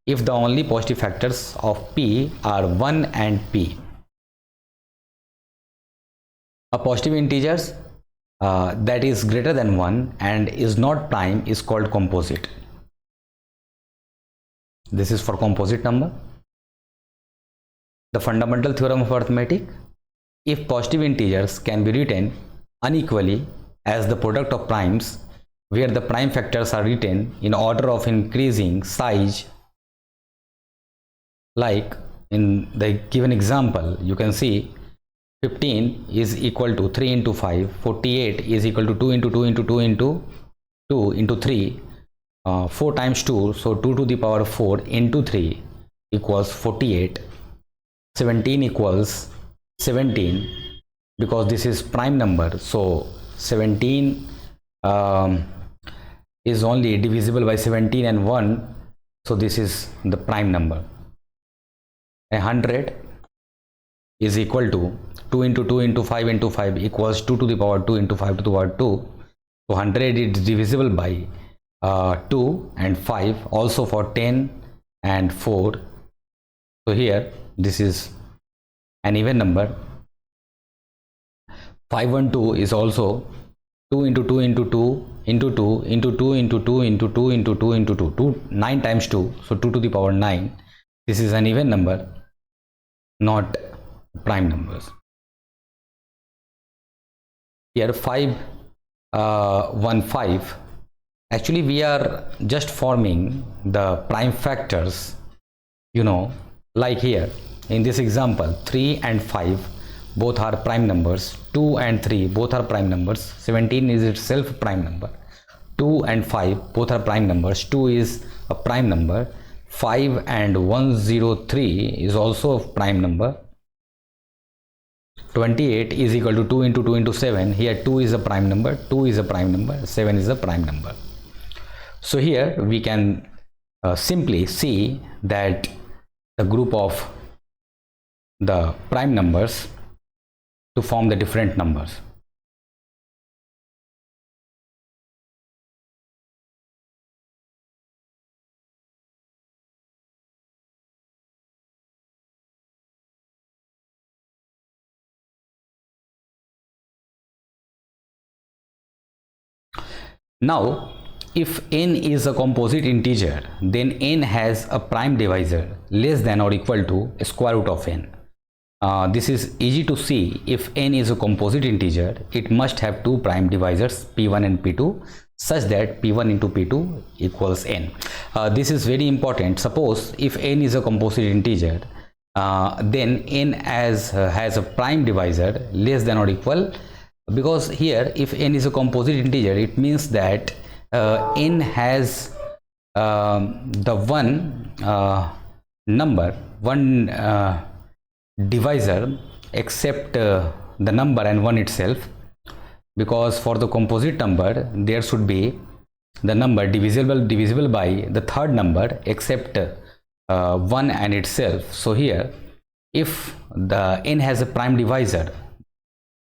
if the only positive factors of P are 1 and P. A positive integers that is greater than 1 and is not prime is called composite. This is for composite number. The fundamental theorem of arithmetic: if positive integers can be written unequally as the product of primes, where the prime factors are written in order of increasing size, like in the given example, you can see 15 is equal to 3 into 5, 48 is equal to 2 into 2 into 2 into 2 into 3, 4 times 2, so 2 to the power 4 into 3 equals 48, 17 equals 17, because this is prime number, so 17 is only divisible by 17 and 1, so this is the prime number. 100 is equal to 2 into 2 into 5 into 5 equals 2 to the power 2 into 5 to the power 2. So 100 is divisible by 2 and 5, also for 10 and 4. So here this is an even number. 512 is also 2 into 2 into 2 into 2 into 2 into 2 into 2 into 2 into 2, 9 times 2, so 2 to the power 9. This is an even number, not prime numbers. Here 515, actually we are just forming the prime factors, like here in this example 3 and 5 both are prime numbers, 2 and 3 both are prime numbers, 17 is itself prime number, 2 and 5 both are prime numbers, 2 is a prime number, 5 and 103 is also a prime number, 28 is equal to 2 into 2 into 7, here 2 is a prime number, 2 is a prime number, 7 is a prime number. So here we can simply see that the group of the prime numbers to form the different numbers. Now, if n is a composite integer, then n has a prime divisor less than or equal to square root of n. This is easy to see. If n is a composite integer, it must have two prime divisors, p1 and p2, such that p1 into p2 equals n. This is very important. Suppose if n is a composite integer, then n has a prime divisor less than or equal, because here if n is a composite integer, it means that n has the one divisor except the number and 1 itself, because for the composite number there should be the number divisible by the third number except 1 and itself. So here if the n has a prime divisor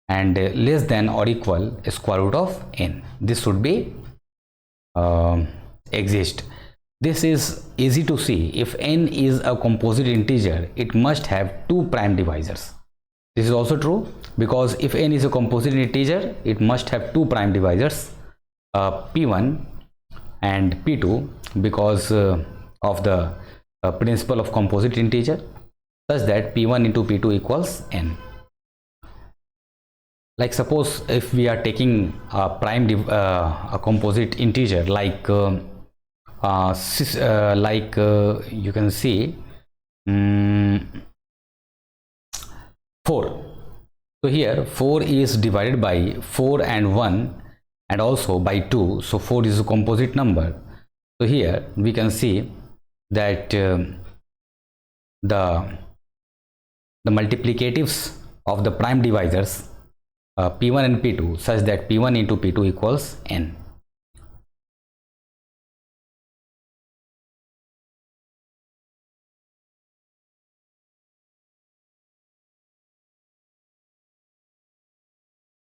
and less than or equal square root of n, this should be exist. This is easy to see. If n is a composite integer, it must have two prime divisors. This is also true, because if n is a composite integer, it must have two prime divisors, p1 and p2, because of the principle of composite integer, such that p1 into p2 equals n. Like suppose if we are taking a a composite integer like you can see 4. So here 4 is divided by 4 and 1 and also by 2, so 4 is a composite number. So here we can see that the multiplicatives of the prime divisors p1 and p2, such that p1 into p2 equals n.